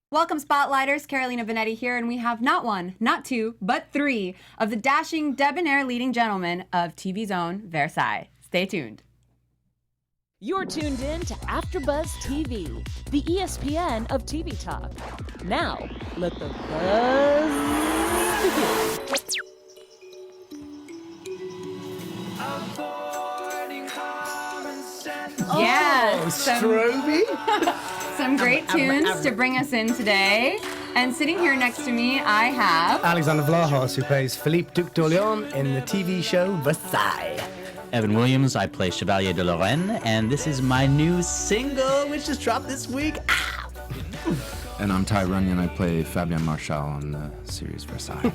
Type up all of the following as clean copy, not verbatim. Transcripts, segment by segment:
Welcome, Spotlighters. Carolina Bonetti here, and we have not one, not two, but three of the dashing, debonair leading gentlemen of TV's own Versailles. Stay tuned. You're tuned in to AfterBuzz TV, the ESPN of TV talk. Now, let the buzz begin. Yes, Stroby. some great tunes to bring us in today. And sitting here next to me, I have Alexander Vlahos, who plays Philippe Duc d'Orléans in the TV show Versailles. Evan Williams, I play Chevalier de Lorraine, and this is my new single, which just dropped this week. Ah! And I'm Tygh Runyan. I play Fabien Marchal on the series Versailles.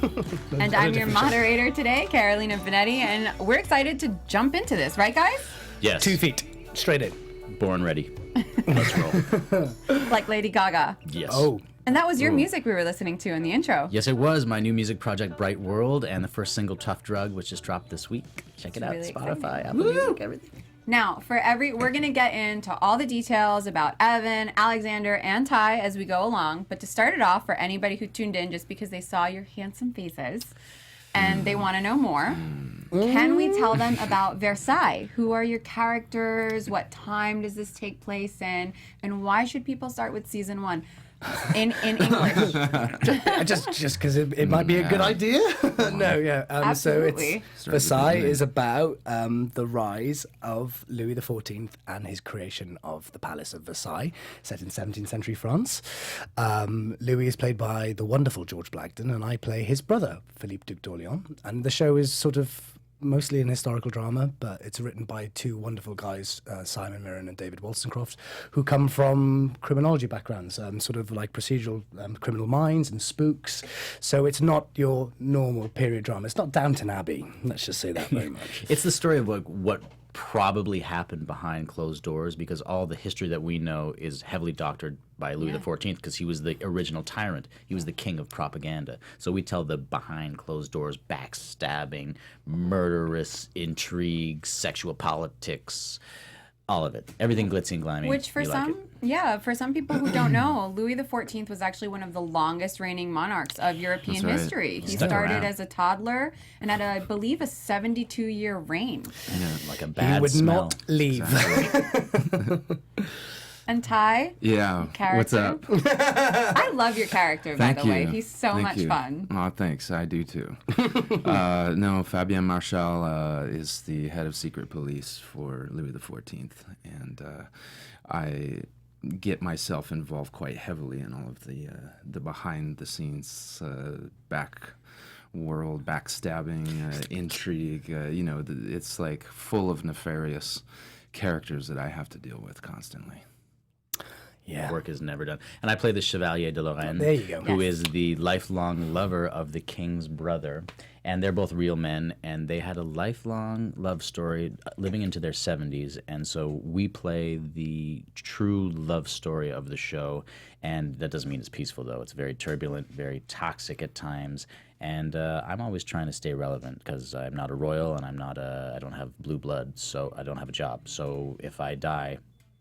and I'm your moderator today, Carolina Bonetti, and we're excited to jump into this, right, guys? Yes. 2 feet, straight in. Born ready. Let's roll. Like Lady Gaga. Yes. Oh. And that was your music we were listening to in the intro. Yes, it was my new music project, Bright World, and the first single, Tough Drug, which just dropped this week. Check it out. really Spotify, Apple Music, everything. Now, we're going to get into all the details about Evan, Alexander, and Tygh as we go along. But to start it off, for anybody who tuned in just because they saw your handsome faces and they want to know more, can we tell them about Versailles? Who are your characters? What time does this take place in? And why should people start with season 1? In English. just because it might be a good idea. No, yeah. Absolutely. So Versailles is about the rise of Louis XIV and his creation of the Palace of Versailles, set in 17th century France. Louis is played by the wonderful George Blagden, and I play his brother, Philippe Duc d'Orléans. And the show is sort of mostly an historical drama, but it's written by two wonderful guys, Simon Mirren and David Wollstonecroft, who come from criminology backgrounds, sort of like procedural criminal minds and spooks. So it's not your normal period drama. It's not Downton Abbey. Let's just say that very much. It's the story of what probably happened behind closed doors, because all the history that we know is heavily doctored by Louis XIV, because he was the original tyrant. He was the king of propaganda. So we tell the behind closed doors, backstabbing, murderous intrigue, sexual politics, all of it. Everything glitzy and glammy. Which for some people who don't know, Louis XIV was actually one of the longest reigning monarchs of European That's right. history. He Stuck started around. as a toddler and had, I believe, a 72-year reign. Like a He bad would smell. not leave. And Tygh, Yeah. What's character. up? I love your character, by Thank the way. you. He's so Thank much you. fun. Oh, thanks. I do too. No, Fabien Marchal is the head of secret police for Louis XIV, and I get myself involved quite heavily in all of the behind the scenes backstabbing, intrigue. It's like full of nefarious characters that I have to deal with constantly. Yeah. Work is never done. And I play the Chevalier de Lorraine, There you go. who is the lifelong lover of the king's brother. And they're both real men, and they had a lifelong love story living into their 70s. And so we play the true love story of the show. And that doesn't mean it's peaceful, though. It's very turbulent, very toxic at times. And I'm always trying to stay relevant, because I'm not a royal, and I don't have blue blood, so I don't have a job. So if I die,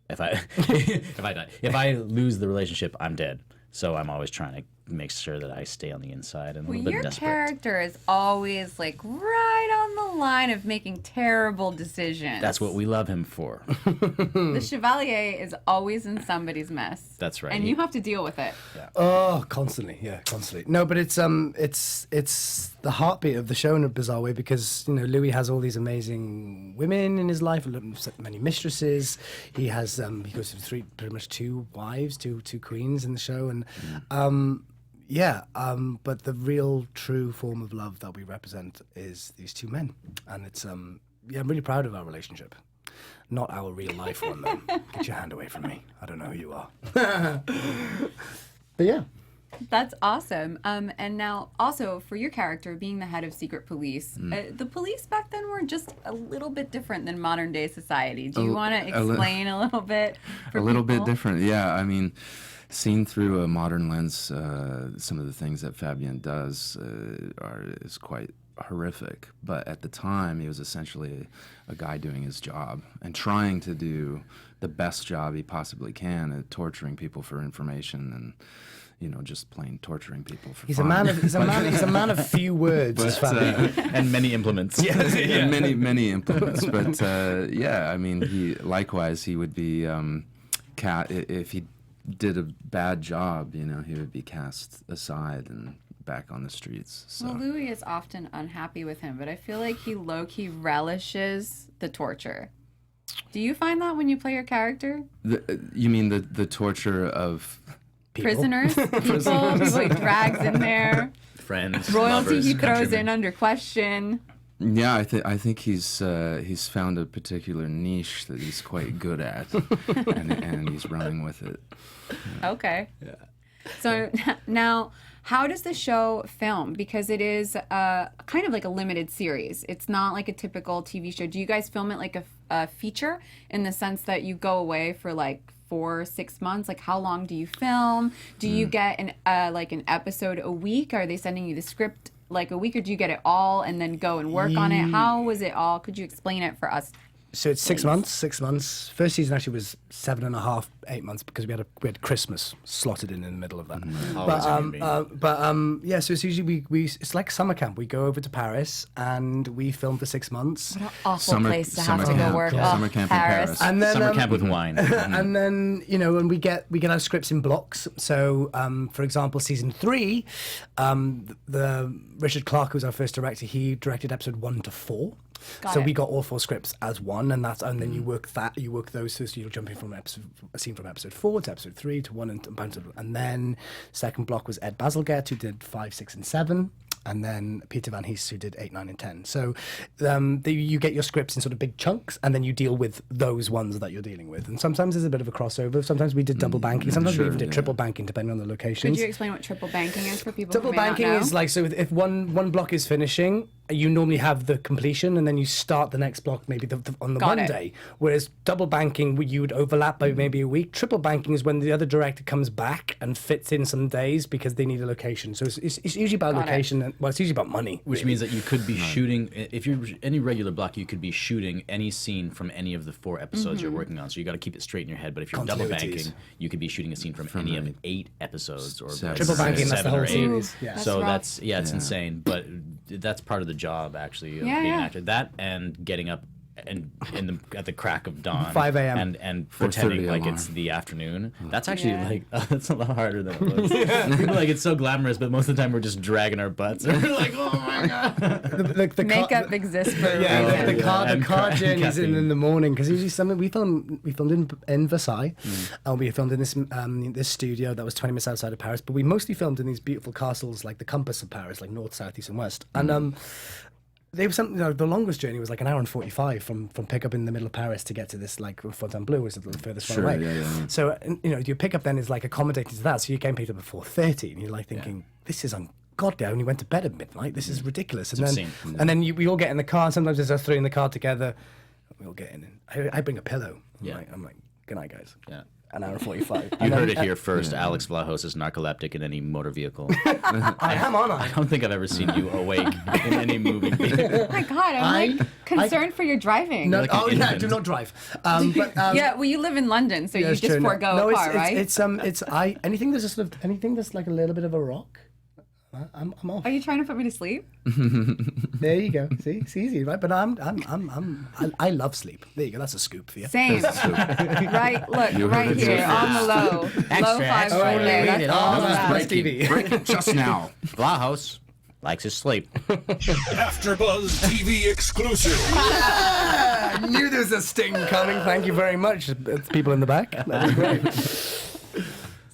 if I lose the relationship, I'm dead. So I'm always trying to make sure that I stay on the inside and a little bit Your desperate. character is always like right on the line of making terrible decisions. That's what we love him for. The Chevalier is always in somebody's mess. That's right. And you have to deal with it. Oh, constantly, yeah, constantly. No, but it's the heartbeat of the show in a bizarre way, because Louis has all these amazing women in his life, many mistresses. He goes through pretty much two wives, two queens in the show, and but the real true form of love that we represent is these two men, and it's I'm really proud of our relationship. Not our real life one, though. Get your hand away from me. I don't know who you are. But yeah. That's awesome. And now, also, for your character, being the head of secret police, the police back then were just a little bit different than modern day society. Do you want to explain a little bit for A little bit people? different, yeah. I mean, seen through a modern lens, some of the things that Fabien does is quite horrific. But at the time, he was essentially a guy doing his job and trying to do the best job he possibly can at torturing people for information and just plain torturing people for He's fun. he's a man of few words. is Fabian. And many implements. And many implements. But I mean, he would be if he did a bad job, he would be cast aside and back on the streets. So. Well, Louis is often unhappy with him, but I feel like he low-key relishes the torture. Do you find that when you play your character? You mean the torture of People. Prisoners, people he drags in there, Friends, royalty lovers, he throws countrymen. in under question. Yeah, I think he's found a particular niche that he's quite good at, and he's running with it. Okay. Yeah. So now, how does the show film? Because it is kind of like a limited series. It's not like a typical TV show. Do you guys film it like a feature in the sense that you go away for like 4 or 6 months? Like, how long do you film? Do you get an episode a week? Are they sending you the script like a week, or do you get it all and then go and work on it? How was it all? Could you explain it for us? So it's 6 months. 6 months. First season actually was 7.5, 8 months because we had Christmas slotted in the middle of that. So it's usually it's like summer camp. We go over to Paris and we film for 6 months. What an awful place to have to go work. Summer camp in Paris. And then Summer camp with wine. and then and we get our scripts in blocks. So for example, season 3, the Richard Clarke, who's our first director, he directed episode 1 to 4. Got So it. we got all 4 scripts as one, and then you work those. So you're jumping from a scene from episode 4 to episode 3 to 1 and then second block was Ed Bazalgette, who did 5, 6, and 7. And then Peter Van Hees, who did 8, 9, and 10. So you get your scripts in sort of big chunks, and then you deal with those ones that you're dealing with. And sometimes there's a bit of a crossover. Sometimes we did double banking. Sometimes we even did triple banking, depending on the locations. Could you explain what triple banking is for people Double who may banking not know? is like, so if one block is finishing, you normally have the completion, and then you start the next block maybe on the Got it. Monday. Whereas double banking, you would overlap by maybe a week. Triple banking is when the other director comes back and fits in some days because they need a location. So it's usually about Got it. location, and it's usually about money. Which means that you could be shooting, if you're any regular block, you could be shooting any scene from any of the 4 episodes you're working on. So you got to keep it straight in your head. But if you're double Continuities. banking, you could be shooting a scene from any of 8 episodes or Triple banking, that's the 7 whole or 8. series. Yeah. That's So rough. that's it's insane. But that's part of the job actually of being an actor. That and getting up and at the crack of dawn, 5 a.m. and pretending like alarm. it's the afternoon. That's actually that's a lot harder than it looks. People are like, it's so glamorous, but most of the time we're just dragging our butts. We're like, oh my god. The Makeup exists for a Yeah, reason. the car And journeys caffeine. in the morning, because usually something we filmed in Versailles, and we filmed in this studio that was 20 minutes outside of Paris. But we mostly filmed in these beautiful castles, like the compass of Paris, like north, south, east, and west. And they were something. The longest journey was like an hour and 45 from pickup in the middle of Paris to get to this like Fontainebleau, which is the furthest one Sure, away. yeah. So your pickup then is like accommodating to that. So you getting picked up at 4:30, and you're like thinking, this is goddamn, you went to bed at midnight. This is ridiculous. And obscene. then we all get in the car. And sometimes there's us 3 in the car together. We all get in. And I bring a pillow. I'm like, good night, guys. Yeah. An hour and 45. You heard it here first. Alex Vlahos is narcoleptic in any motor vehicle. I am on I it. don't think I've ever seen you awake in any movie theater. Oh my God, I'm like concerned for your driving. No, Like an infant. do not drive. Yeah, well, you live in London, so you it's just true. forego a car, right? It's anything that's like a little bit of a rock. I'm off. Are you trying to put me to sleep? There you go. See, it's easy, right? But I love sleep. There you go. That's a scoop for you. Same. Right, look, You heard right it here here on the low. Low 5 extra. right there. Read it That's all all out. that. Breaking. Breaking just now. Vlahos likes his sleep. AfterBuzz TV exclusive. I knew there was a sting coming. Thank you very much, people in the back. That was great.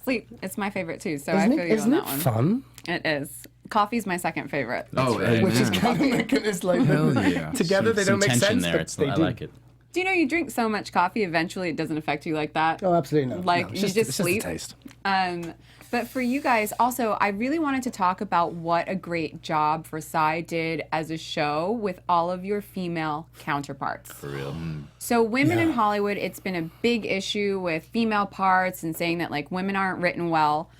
Sleep. It's my favorite too, so I feel you on Isn't that it one. fun? It is. Coffee's my second favorite. Oh, Which is amen. kind of making this like Hell yeah. together they Some don't make tension sense, there. but they I do. like it. Do you know you drink so much coffee, eventually it doesn't affect you like that? Oh, absolutely no. Like, No, you it's just it's sleep? a taste. But for you guys, also, I really wanted to talk about what a great job Versailles did as a show with all of your female counterparts. For real. So women in Hollywood, it's been a big issue with female parts and saying that like women aren't written well.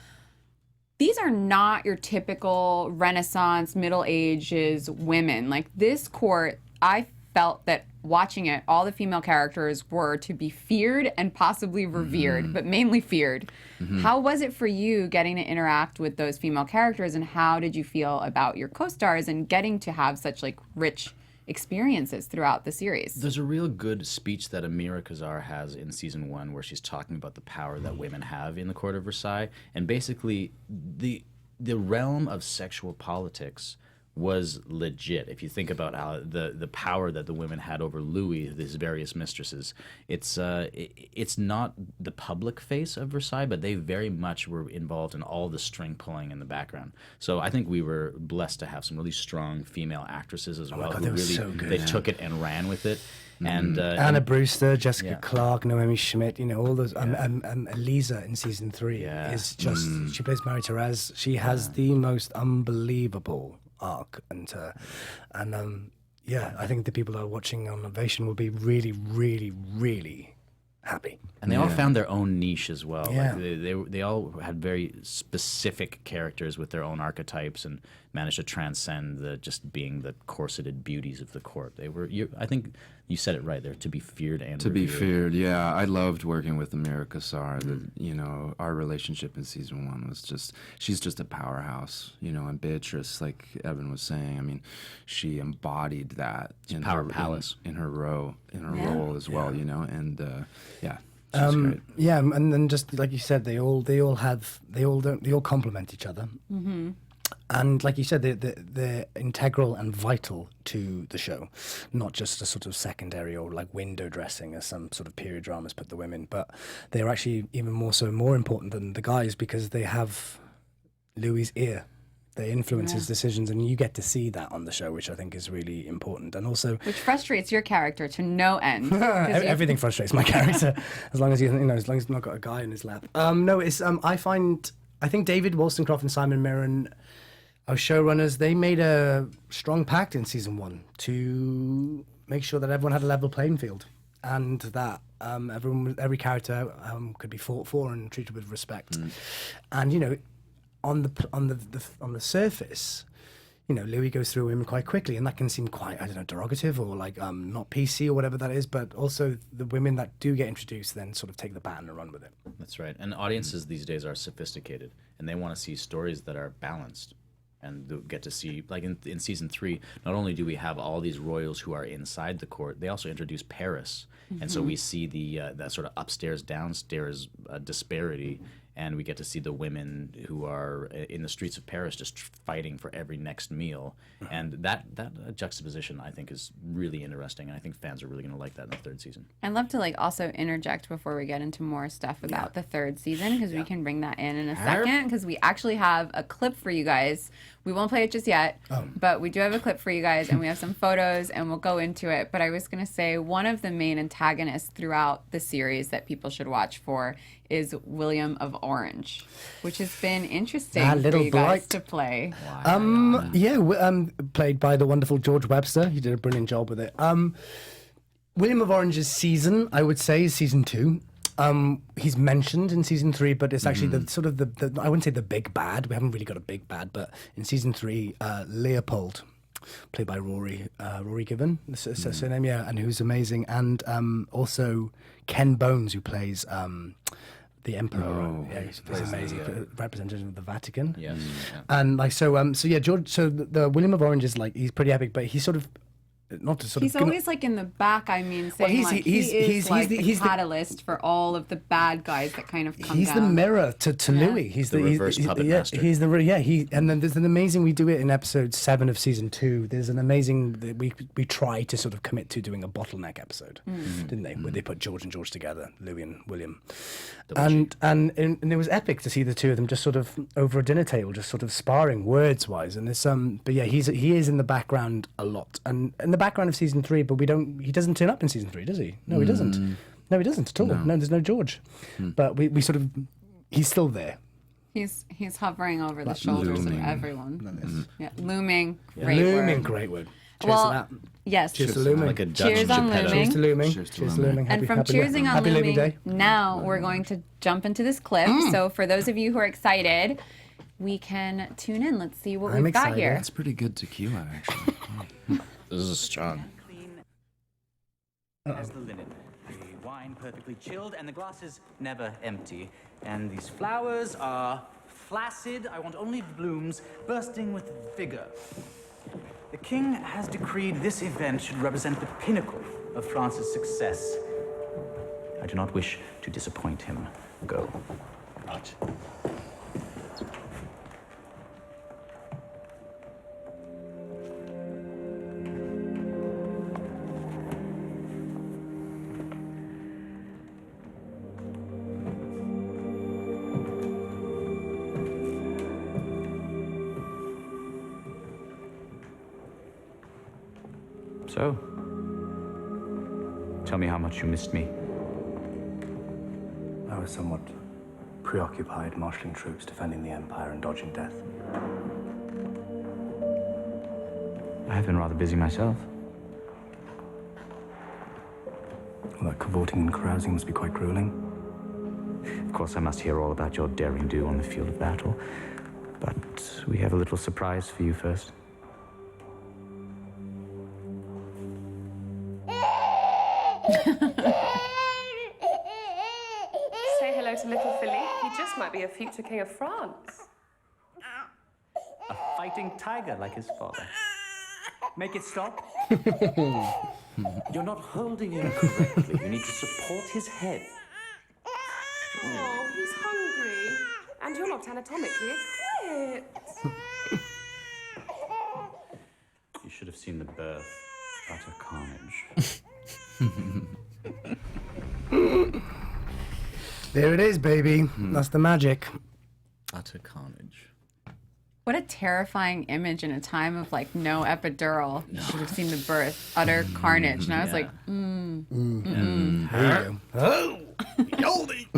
These are not your typical Renaissance, Middle Ages women. Like this court, I felt that watching it, all the female characters were to be feared and possibly revered, but mainly feared. How was it for you getting to interact with those female characters, and how did you feel about your co-stars and getting to have such like rich experiences throughout the series? There's a real good speech that Amira Kazar has in season 1 where she's talking about the power that women have in the court of Versailles, and basically the realm of sexual politics was legit. If you think about how the power that the women had over Louis, his various mistresses, it's not the public face of Versailles, but they very much were involved in all the string pulling in the background. So I think we were blessed to have some really strong female actresses as well. God, who they were really so good. they took it and ran with it. And Anna Brewster, Jessica Yeah. Clarke, Noemi Schmidt, all those. Elisa in season 3 Yeah. is just. She plays Marie Therese. She has the most unbelievable arc, and I think the people that are watching on Ovation will be really, really, really happy. And they all found their own niche as well. Yeah. Like they all had very specific characters with their own archetypes and managed to transcend just being the corseted beauties of the court. I think you said it right there, to be feared and To be revered. feared, yeah. I loved working with Amira Kazar. Our relationship in season 1 was she's just a powerhouse, and Beatrice, like Evan was saying, I mean, she embodied that in power her palace. in her role as well, and yeah. She's great. Yeah, and then just like you said, they all complement each other. Mm-hmm. And like you said, they're integral and vital to the show, not just a sort of secondary or like window dressing as some sort of period dramas put the women, but they're actually even more important than the guys because they have Louis's ear. They influence his decisions, and you get to see that on the show, which I think is really important. And also, Which frustrates your character to no end. 'cause you- everything frustrates my character as long as as long as he's not got a guy in his lap. No, it's I think David Wollstonecraft and Simon Mirren, our showrunners, they made a strong pact in season 1 to make sure that everyone had a level playing field, and that every character could be fought for and treated with respect. And on the surface, Louis goes through women quite quickly, and that can seem quite, derogative or like not PC or whatever that is. But also the women that do get introduced then sort of take the baton and run with it. That's right. And audiences these days are sophisticated, and they want to see stories that are balanced. And they'll get to see, like in season 3, not only do we have all these royals who are inside the court, they also introduce Paris, and so we see that sort of upstairs downstairs disparity, and we get to see the women who are in the streets of Paris just fighting for every next meal, and that juxtaposition I think is really interesting, and I think fans are really going to like that in the 3rd season. I'd love to also interject before we get into more stuff about the 3rd season, because we can bring that in a second, because we actually have a clip for you guys. We won't play it just yet, but we do have a clip for you guys, and we have some photos, and we'll go into it. But I was going to say one of the main antagonists throughout the series that people should watch for is William of Orange, which has been interesting That for little you guys blight. to play. Played by the wonderful George Webster. He did a brilliant job with it. William of Orange's season, I would say, is season 2. He's mentioned in season 3, but it's actually the I wouldn't say the big bad. We haven't really got a big bad, but in season 3, Leopold, played by Rory Given, surname, and who's amazing, and also Ken Bones, who plays the Emperor. He's amazing, representative of the Vatican. Yes. And George. So the William of Orange is he's pretty epic, but he's sort of not to sort He's of. always in the back. I mean, saying he's the the catalyst for all of the bad guys that kind of come He's down. the mirror to Louis. He's The reverse puppet master. He's and then there's an amazing. We do it in episode 7 of season 2. There's an amazing. We try to sort of commit to doing a bottleneck episode, didn't they? Where they put George and George together, Louis and William, and it was epic to see the two of them just sort of over a dinner table, just sort of sparring words wise. And there's but yeah, he is in the background a lot, and in the background of season 3. But he doesn't turn up in season 3, does he? No, he doesn't. No, he doesn't at all. No, there's no George. But we sort of, he's still there. He's hovering over the shoulders looming. of everyone. Yeah, looming. Great Looming, word. great word. Cheers Well, to that. yes. Cheers to looming. Like a Dutch Cheers on Geppetto. looming. Cheers to looming. Cheers to Cheers to looming. looming. And from cheersing on happy looming, Day. now we're going to jump into this clip. So for those of you who are excited, we can tune in. Let's see what I'm we've got excited. here. That's pretty good tequila, actually. This is strong. As the linen, the wine perfectly chilled, and the glasses never empty. And these flowers are flaccid. I want only blooms bursting with vigor. The king has decreed this event should represent the pinnacle of France's success. I do not wish to disappoint him. Go. Right. So, tell me how much you missed me. I was somewhat preoccupied marshalling troops, defending the Empire, and dodging death. I have been rather busy myself. Well, that cavorting and carousing must be quite grueling. Of course, I must hear all about your daring do on the field of battle. But we have a little surprise for you first. Say hello to little Philippe. He just might be a future king of France. A fighting tiger like his father. Make it stop. You're not holding him correctly. You need to support his head. Oh, he's hungry. And you're not anatomically equipped. You should have seen the birth. Utter carnage. There it is, baby. That's the magic. Utter carnage. What a terrifying image in a time of like no epidural. You should have seen the birth, utter carnage. And I was like, There you go.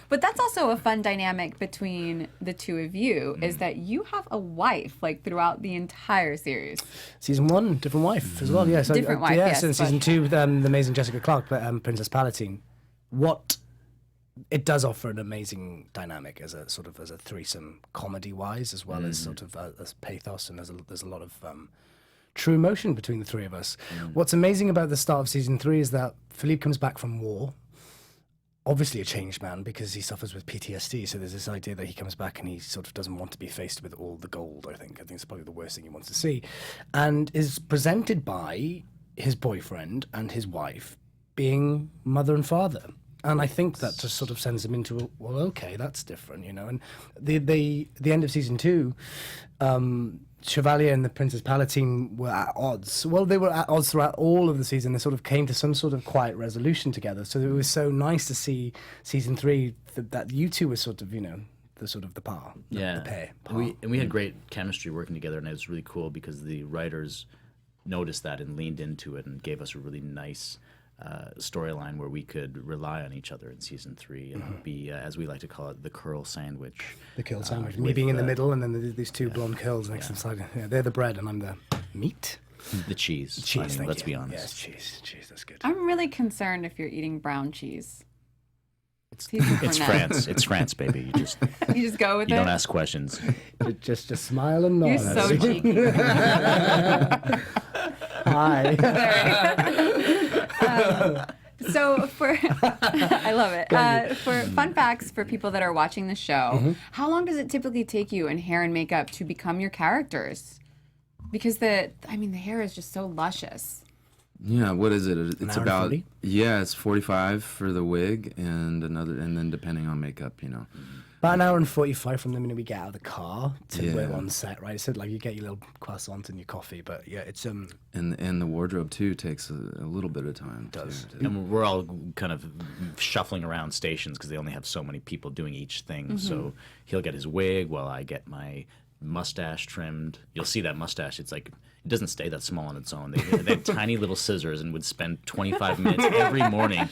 But that's also a fun dynamic between the two of you, is that you have a wife like throughout the entire series. Season 1, different wife as well. Yeah, so, Different wife, yeah. yes, Since but- season 2, the amazing Jessica Clarke, but Princess Palatine. What it does offer an amazing dynamic as a sort of as a threesome comedy wise, as well as sort of as pathos, and there's a lot of true emotion between the three of us. What's amazing about the start of season 3 is that Philippe comes back from war. Obviously a changed man because he suffers with PTSD. So there's this idea that he comes back and he sort of doesn't want to be faced with all the gold, I think. I think it's probably the worst thing he wants to see. And is presented by his boyfriend and his wife being mother and father. And I think that just sort of sends him into, well, okay, that's different, you know. And the end of season 2, Chevalier and the Princess Palatine were at odds. Well, they were at odds throughout all of the season. They sort of came to some sort of quiet resolution together. So it was so nice to see season 3 that you two were sort of, you know, the pair. The pair. And we had great chemistry working together, and it was really cool because the writers noticed that and leaned into it and gave us a really nice storyline where we could rely on each other in season 3 and be, as we like to call it, the curl sandwich. The curl sandwich. Me being in the middle, and then these two blonde curls next to the side. Yeah, they're the bread, and I'm the meat. The cheese. Cheese, thank let's you. be honest. Yes, cheese, that's good. I'm really concerned if you're eating brown cheese. It's France. It's France, baby. You just go with you it. don't ask questions. Just smile and nod. You're so cheeky. Hi. So for, I love it. For fun facts for people that are watching the show, how long does it typically take you in hair and makeup to become your characters? Because the hair is just so luscious. Yeah, what is it? It's hour and about 40? it's 45 for the wig and then depending on makeup, you know. About an hour and 45 from the minute we get out of the car to Yeah. we're on set, right? So like you get your little croissant and your coffee, but yeah, it's And the wardrobe too takes a little bit of time. It does. And we're all kind of shuffling around stations because they only have so many people doing each thing. So he'll get his wig while I get my mustache trimmed. You'll see that mustache. It's like, it doesn't stay that small on its own. They have tiny little scissors and would spend 25 minutes every morning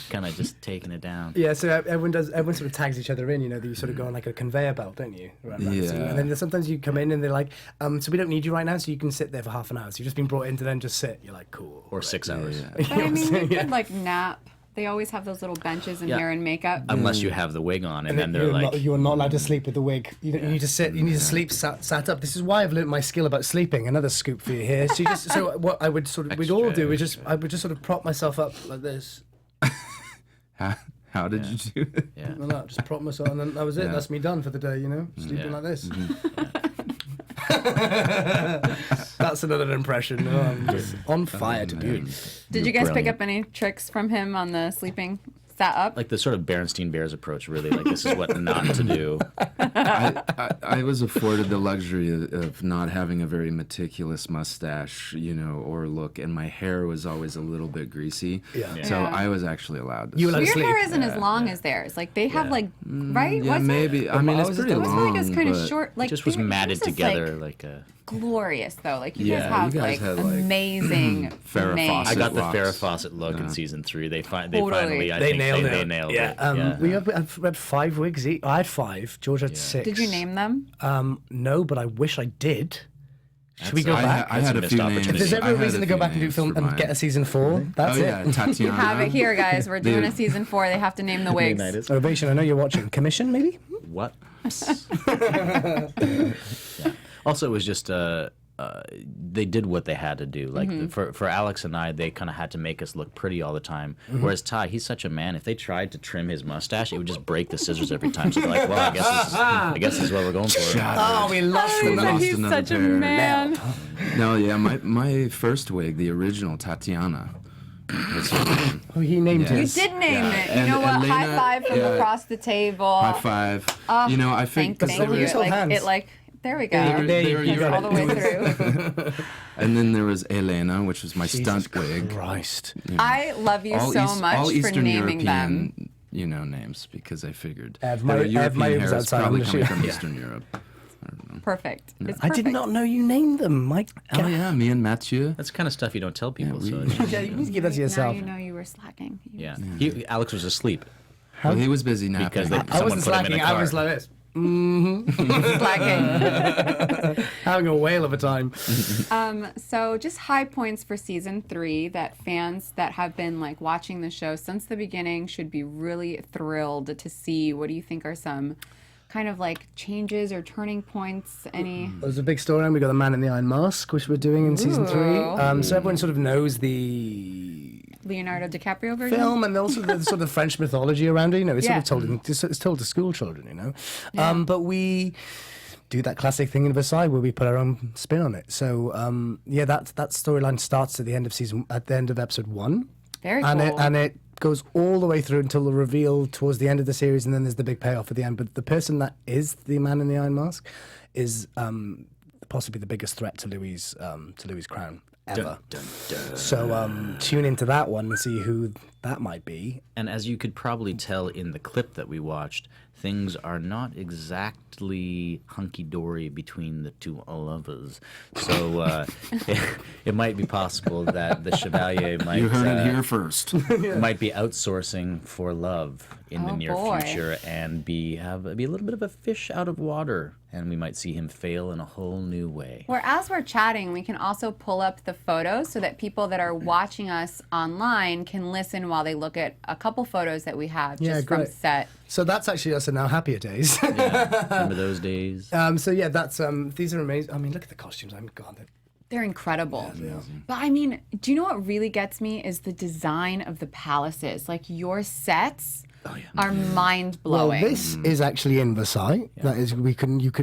kind of just taking it down. yeah. So everyone sort of tags each other in, you know. That you sort of go on like a conveyor belt, don't you? Around that scene. Yeah. And then sometimes you come in and they're like, so we don't need you right now, so you can sit there for half an hour. So you've just been brought in to then just sit. You're like, cool. Or 6 hours. But I mean, you could like nap They always have those little benches and Yeah. hair and makeup. Unless you have the wig on, and then they're like, you're not allowed to sleep with the wig. You need to sit. You need to sleep sat up. This is why I've learned my skill about sleeping. Another scoop for you here. So what I would sort of we'd all do is I would just sort of prop myself up like this. How did you do it? yeah. And that, just prop myself, and then that was it. Yeah. That's me done for the day. You know, sleeping Yeah. like this. That's another impression. Oh, I'm just on fire to boot. Did you guys pick Brilliant. up any tricks from him on the sleeping sat up? Like the sort of Berenstain Bears approach, really. Like, this is what not to do. I was afforded the luxury of not having a very meticulous mustache, or look, and my hair was always a little bit greasy. Yeah. So Yeah. I was actually allowed to. You were allowed Your sleep. hair isn't as long as theirs. Like they have right? Yeah, Was maybe. It? I mean, I it's was- pretty it It was was long. like it's kind of but- short. Like It just was yours matted is, together like, like a... glorious though. Like you Yeah, guys have you guys like had, like, amazing Farrah names. Fawcett. I got the locks. Farrah Fawcett look in season 3. They Totally. finally, I They think nailed it. they nailed Yeah. it. Yeah. We had 5 wigs each. I had 5. George had 6. Did you name them? No, but I wish I did. Should we go That's- back? I That's had a a missed few opportunity. names. If there's ever I a had reason to few go back and do names film for and mine. get a season 4, that's Oh it. yeah, Tatiana. You have it here, guys. We're doing a Dude. season 4. They have to name the wigs. Leonidas. Ovation, I know you're watching. Commission, maybe? What? Yeah. Also, it was just they did what they had to do. Like for Alex and I, they kind of had to make us look pretty all the time. Whereas Ty, he's such a man. If they tried to trim his mustache, it would just break the scissors every time. So they're like, well, I guess this is what we're going for. Oh, we lost He the said lost he's another such a pair. man. No, yeah, my first wig, the original Tatiana. was her name. Oh, he named Yeah. You it. did name Yeah. it. You And know what? High Elena- five from yeah. across the table. High five. Oh, I think thank there you. was- hold hands. There we go. There you It's go. all the way through. And then there was Elena, which was my Jesus stunt wig. Christ. I love you so much all for Eastern naming them. European, names, because I figured Have there my- are have European my hair ribs is outside, probably I'm coming gonna from shoot. Eastern Europe. Perfect. It's I did perfect. not know you named them. My Oh yeah, me and Mathieu. That's the kind of stuff you don't tell people. Yeah, so we- it's- Yeah, you need to give that to Now yourself. you know you were slacking. yeah. Alex was asleep Well, he was busy napping. because they, I someone wasn't put him in slacking. a car. I was like this. Slacking. Having a whale of a time. So just high points for season 3 that fans that have been like watching the show since the beginning should be really thrilled to see. What do you think are some kind of like changes or turning points? Any? There's a big storyline. We got the Man in the Iron Mask, which we're doing in season 3. Ooh. So everyone sort of knows the Leonardo DiCaprio version? film and also the sort of French mythology around it. It's Yeah. sort of told it's told to school children. But we do that classic thing in Versailles where we put our own spin on it. So that storyline starts at the end of episode 1. Very and cool. it goes all the way through until the reveal towards the end of the series, and then there's the big payoff at the end. But the person that is the Man in the Iron Mask is possibly the biggest threat to Louis' crown ever. So tune into that one and see who that might be. And as you could probably tell in the clip that we watched, things are not exactly hunky-dory between the two lovers. So it might be possible that the Chevalier might... You heard it here first. might be outsourcing for love in the near boy. future and be a little bit of a fish out of water, and we might see him fail in a whole new way. Where as we're chatting, we can also pull up the photos so that people that are watching us online can listen while they look at a couple photos that we have just from great. set. So that's actually us in our happier days. Yeah, remember those days? So yeah, that's these are amazing. I mean, look at the costumes. They're incredible. But I mean, do you know what really gets me is the design of the palaces. Like your sets are mind Well, blowing. this is actually in Versailles. That is,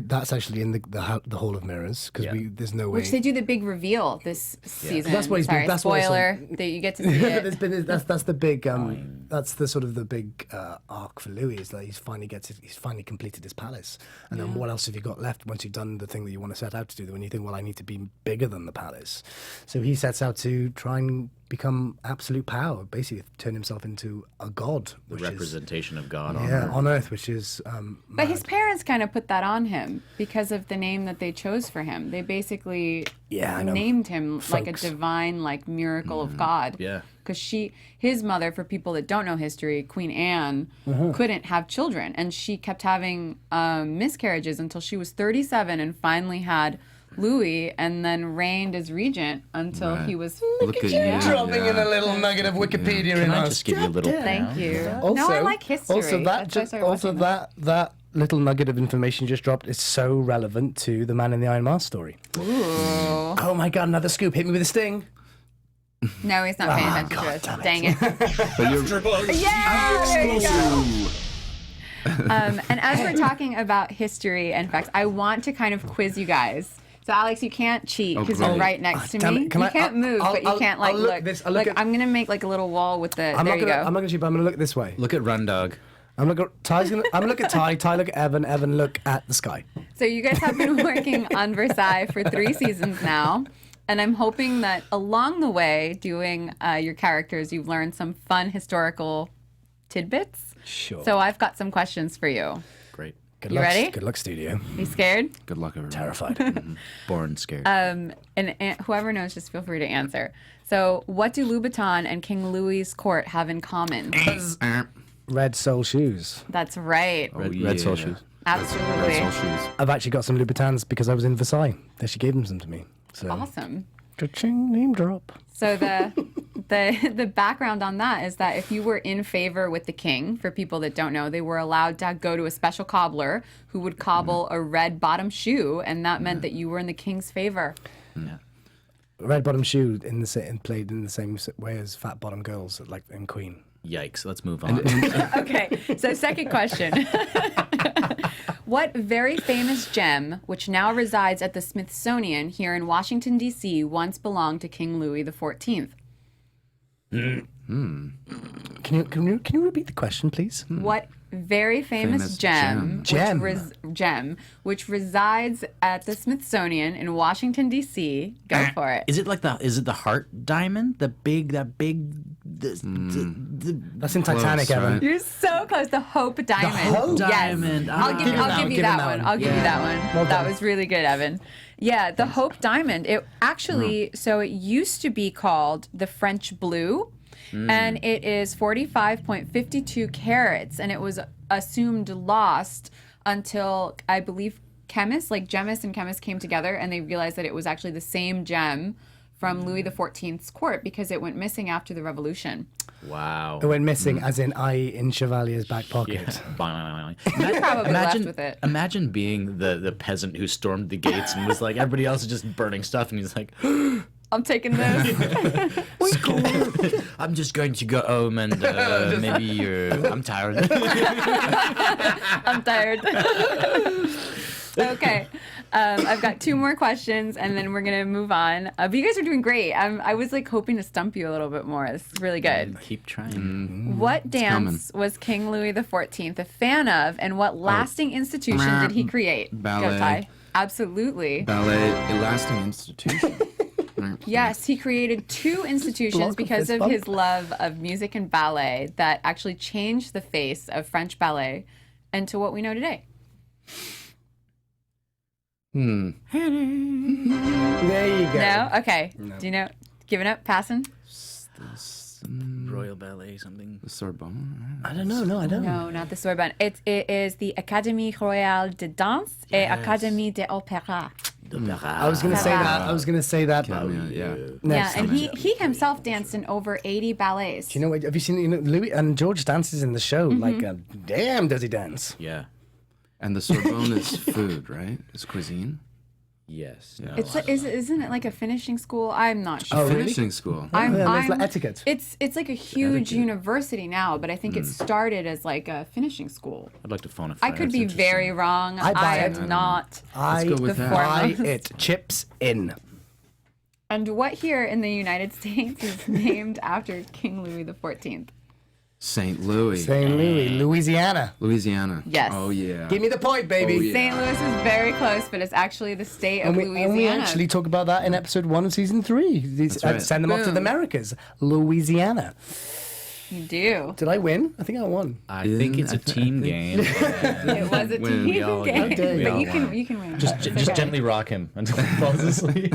that's actually in the Hall of Mirrors because there's no way. Which they do the big reveal this season. That's what he's Sorry, been- that's what it's spoiler that you get to see But it. that's the big that's the sort of the big arc for Louis is that he's finally completed his palace, and then what else have you got left once you've done the thing that you want to set out to do? When you think, well, I need to be bigger than the palace, so he sets out to try and become absolute power, basically turn himself into a god, The which representation of God is on Earth. on Earth, which is. But his parents kind of put that on him because of the name that they chose for him. They basically Yeah, I know. named him like a Folks. divine, like miracle of God. Yeah. Because his mother, for people that don't know history, Queen Anne, couldn't have children, and she kept having miscarriages until she was 37 and finally had Louis and then reigned as regent until Right. he was. Look at you. Dropping in a little nugget of Wikipedia Can in I us. just give you a little? Thank pound? you. Also, no, I like history. Also, That's why I started watching them. that little nugget of information just dropped is so relevant to the Man in the Iron Mask story. Ooh. Oh my God! Another scoop. Hit me with a sting. No, he's not paying attention to us. Dang it. AfterBuzz Yeah, TV there you exclusive. And as we're talking about history and facts, I want to kind of quiz you guys. So, Alex, you can't cheat because you're great. right next to Damn me. it, can You I- can't move, but you can't like I'll look look. this- I'll look Look, at- I'm gonna make like a little wall with the. I'm There not you gonna. go. I'm not gonna cheat, but I'm gonna look this way. Look at Run Dog. I'm gonna Ty's gonna. I'm gonna look at Ty. Ty look at Evan. Evan look at the sky. So you guys have been working on Versailles for 3 seasons now, and I'm hoping that along the way, doing your characters, you've learned some fun historical tidbits. Sure. So I've got some questions for you. Great. Good You luck. ready? Good luck, studio. You scared? Good luck, everyone. Terrified. Born scared. And whoever knows, just feel free to answer. So, what do Louboutin and King Louis's court have in common? Red sole shoes. That's right. Red Soul Shoes. Absolutely. Red Soul Shoes. I've actually got some Louboutins because I was in Versailles. There, she gave them some to me. So, Awesome. Cha-ching, name drop. So the background on that is that if you were in favor with the king, for people that don't know, they were allowed to go to a special cobbler who would cobble a red bottom shoe, and that meant that you were in the king's favor. Red bottom shoe played in the same way as fat bottom girls, like in Queen. Yikes. Let's move on. Okay, so second question. What very famous gem, which now resides at the Smithsonian here in Washington, D.C., once belonged to King Louis XIV? Can you repeat the question, please? What very famous, Famous gem, Gem. which resides at the Smithsonian in Washington, D.C.? Go for it. Is it the heart diamond? The big. That's in Titanic, Close, Evan. right? You're so close. The Hope Diamond. Hope Yes. Diamond. I'll give you that one. I'll give you that one. Well That done. was really good, Evan. Yeah, the Hope Diamond. It actually, so it used to be called the French Blue, and it is 45.52 carats, and it was assumed lost until I believe chemists, like gemists and chemists, came together and they realized that it was actually the same gem from Louis XIV's court because it went missing after the Revolution. Wow. It went missing, as in in Chevalier's back pocket. Probably left with it. Imagine being the peasant who stormed the gates and was like, everybody else is just burning stuff, and he's like, I'm taking this. I'm just going to go home and I'm tired. I'm tired. Okay. I've got 2 more questions and then we're going to move on. But you guys are doing great. I was like hoping to stump you a little bit more. This is really good. Keep trying. What dance was King Louis XIV a fan of, and what lasting institution did he create? Ballet. Go, Ty. Absolutely. Ballet, a lasting institution. Yes, he created 2 institutions because of his love of music and ballet that actually changed the face of French ballet into what we know today. There you go. No? Okay. Do you know? Giving up? Passing? Royal Ballet, something. The Sorbonne. I don't know. No, I don't. No, not the Sorbonne. It is the Académie Royale de Danse et Académie de Opéra. I was going to say that. I was going to say that. Yeah. Next Yeah, and time. he himself danced in over 80 ballets. You know what? Have you seen Louis and George dances in the show? Like, damn, does he dance? Yeah. And the Sorbonne is food, right? It's cuisine. Yes. It's isn't it like a finishing school? I'm not sure. Oh, really? Finishing school. Yeah, there's like etiquette. It's like a huge university now, but I think it started as like a finishing school. I'd like to phone a I friend. could be very wrong. I buy am it. not. Let's go with the that. Buy foremost. it. Chips in. And what here in the United States is named after King Louis XIV? St. Louis. St. Louis, Louisiana. Louisiana. Yes. Oh, yeah. Give me the point, baby. Oh, yeah. St. Louis is very close, but it's actually the state of Louisiana. And we actually talk about that in episode 1 of season 3. That's right. Send them off to the Boom. Americas. Louisiana. You do. Did I win? I think I won. I think it's a team game. It was a When team we all- game, Okay. but we you can win. Just It's okay. gently rock him until he falls asleep.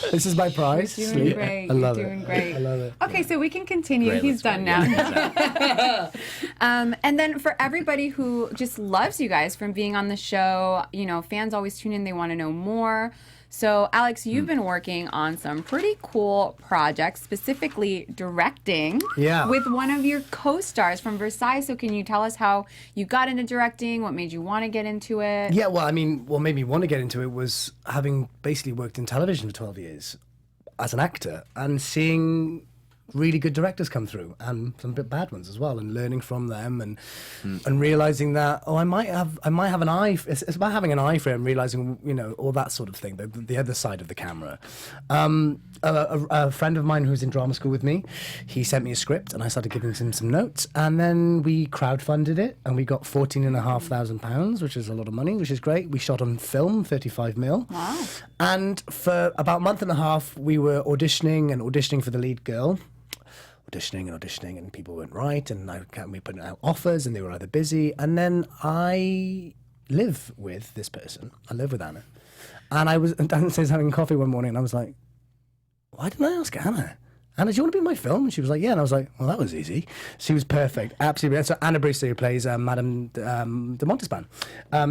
This is my prize. You're doing great. I love You're doing great. I love it. Okay, so we can continue. Great, He's let's done go. now. Yeah, And then for everybody who just loves you guys from being on the show, fans always tune in. They want to know more. So, Alex, you've been working on some pretty cool projects, specifically directing with one of your co-stars from Versailles. So can you tell us how you got into directing, what made you want to get into it? Yeah, well, I mean, what made me want to get into it was having basically worked in television for 12 years as an actor and seeing really good directors come through and some bit bad ones as well, and learning from them and realizing that I might have an eye. It's about having an eye for it and realizing all that sort of thing, the other side of the camera. A friend of mine who's in drama school with me, he sent me a script and I started giving him some notes, and then we crowdfunded it and we got £14,500, which is a lot of money, which is great. We shot on film, 35mm. Wow. And for about a month and a half we were auditioning for the lead girl. Auditioning, and people weren't right, and we put out offers, and they were either busy. And then I live with this person. I live with Anna, and I was downstairs having coffee one morning, and I was like, "Why didn't I ask Anna? Anna, do you want to be in my film?" And she was like, "Yeah." And I was like, "Well, that was easy." She was perfect, absolutely. So Anna Brewster, who plays Madame de Montespan,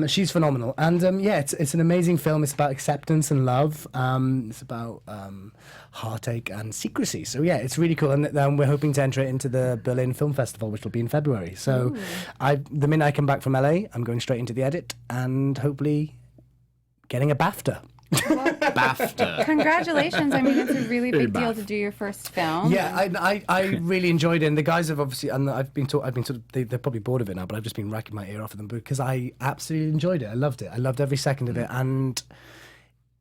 she's phenomenal. And it's an amazing film. It's about acceptance and love. It's about heartache and secrecy. So yeah, it's really cool. And we're hoping to enter it into the Berlin Film Festival, which will be in February. So the minute I come back from LA, I'm going straight into the edit and hopefully getting a BAFTA. BAFTA. Congratulations. I mean, it's a really big deal to do your first film. Yeah, I really enjoyed it. And the guys have obviously, and I've been sort of, they're probably bored of it now, but I've just been racking my ear off of them because I absolutely enjoyed it. I loved it. I loved every second of it. And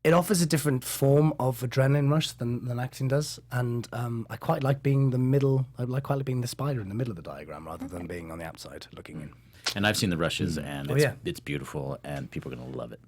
it offers a different form of adrenaline rush than acting does. And I quite like being the middle, quite like being the spider in the middle of the diagram rather than being on the outside looking in. And I've seen the rushes, and it's beautiful, and people are going to love it.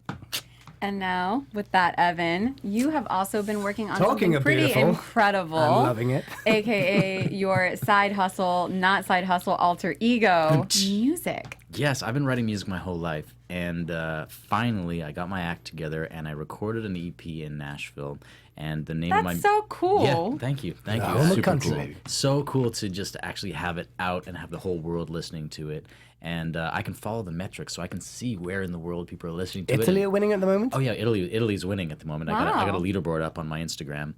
And now, with that, Evan, you have also been working on something pretty beautiful. incredible. I'm loving it. AKA your side hustle, not side hustle, alter ego, music. Yes, I've been writing music my whole life, and finally I got my act together, and I recorded an EP in Nashville. And the name of my... That's so cool. Yeah, thank you. I'm a Super country cool. baby. So cool to just actually have it out and have the whole world listening to it. And I can follow the metrics, so I can see where in the world people are listening to it. Italy are winning at the moment? Oh yeah, Italy's winning at the moment. Wow. I got a leaderboard up on my Instagram.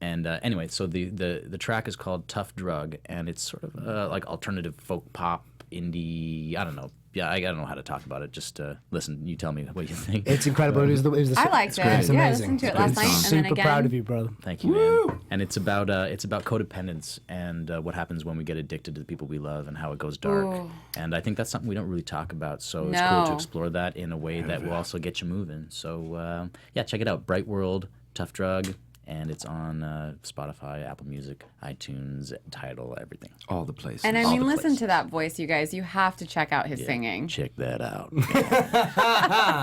Anyway, so the track is called Tough Drug, and it's sort of like alternative folk pop, indie. I don't know. Yeah, I don't know how to talk about it. Just listen. You tell me what you think. It's incredible. It was the I liked it. It's Yeah, I amazing. listened to it last night, and then Super again. proud of you, brother. Thank you, man. And it's about codependence and what happens when we get addicted to the people we love and how it goes dark. Ooh. And I think that's something we don't really talk about. So it's No. cool to explore that in a way that will also get you moving. So yeah, check it out. Bright World, Tough Drug. And it's on Spotify, Apple Music, iTunes, Tidal, everything. All the places. And I All mean, the listen places. to that voice, you guys. You have to check out his singing. Check that out.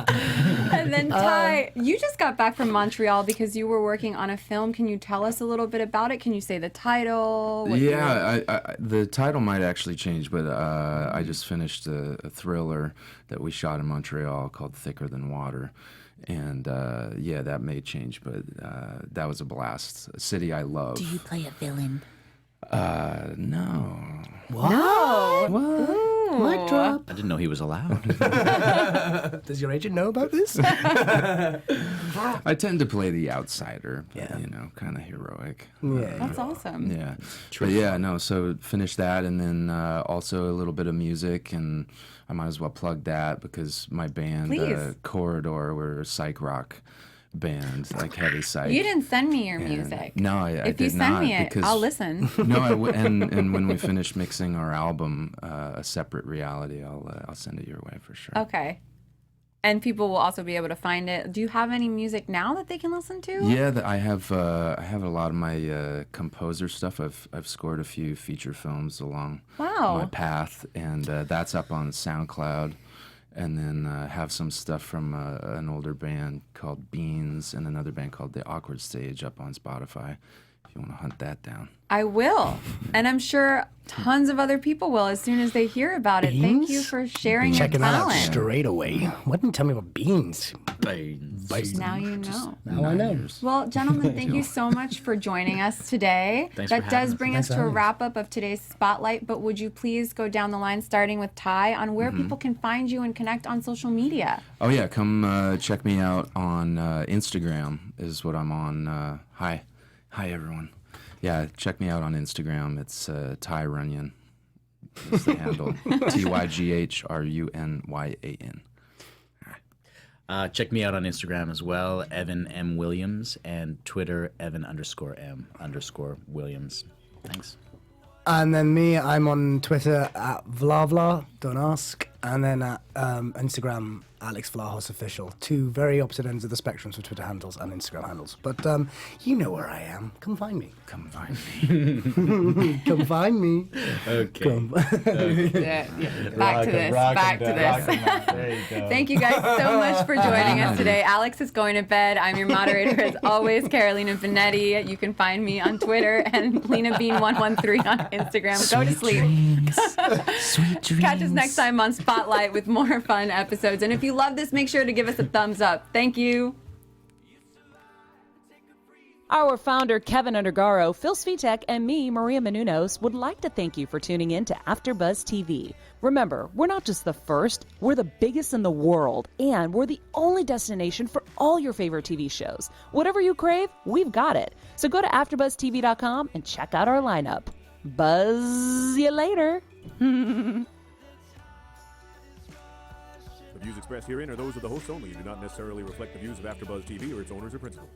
And then Ty, you just got back from Montreal because you were working on a film. Can you tell us a little bit about it? Can you say the title? What you were- I the title might actually change, but I just finished a thriller that we shot in Montreal called Thicker Than Water. And yeah, that may change, but that was a blast. A city I love. Do you play a villain? No. No. What? Mic drop. I didn't know he was allowed. Does your agent know about this? I tend to play the outsider, but, Yeah. kind of heroic. That's awesome. Yeah. But yeah, no, so finished that, and then also a little bit of music, and I might as well plug that because my band, Please. Corridor, we're a psych rock band, like heavy psych. You didn't send me your And- music. No, I If did you send not, me it, because I'll listen. No, and when we finish mixing our album, A Separate Reality, I'll send it your way for sure. Okay. And people will also be able to find it. Do you have any music now that they can listen to? Yeah, I have a lot of my composer stuff. I've scored a few feature films along Wow. my path, and that's up on SoundCloud. And then have some stuff from an older band called Beans and another band called The Awkward Stage up on Spotify. If you want to hunt that down. I will. And I'm sure tons of other people will as soon as they hear about it. Thank you for sharing your Checking that out talent. straight away. Why didn't you tell me about beans? Now you know. Now I know. Well, gentlemen, thank you so much for joining us today. Thanks for that having does us. bring us to a wrap up of today's spotlight, but would you please go down the line starting with Ty on where people can find you and connect on social media? Oh yeah, come check me out on Instagram is what I'm on. Hi everyone. Yeah, check me out on Instagram. It's Tygh Runyan. Is the handle. TYGHRUNYAN. Check me out on Instagram as well, Evan M. Williams, and Twitter, Evan_M_Williams. Thanks. And then me, I'm on Twitter at Vlavla, don't ask. And then at Instagram, Alex Vlahos Official. Two very opposite ends of the spectrum for Twitter handles and Instagram handles. But you know where I am. Come find me. Come find me. Come find me. Okay. Back to this. There you go. Thank you guys so much for joining us today. Alex is going to bed. I'm your moderator as always, Carolina Bonetti. You can find me on Twitter and LenaBean113 on Instagram. Go to sleep. Sweet dreams. Catch us next time on Spotlight with more fun episodes. And if you love this, make sure to give us a thumbs up. Thank you. Our founder, Keven Undergaro, Phil Svitek, and me, Maria Menounos, would like to thank you for tuning in to AfterBuzz TV. Remember, we're not just the first, we're the biggest in the world, and we're the only destination for all your favorite TV shows. Whatever you crave, we've got it. So go to AfterBuzzTV.com and check out our lineup. Buzz you later. The views expressed herein are those of the hosts only and do not necessarily reflect the views of AfterBuzz TV or its owners or principals.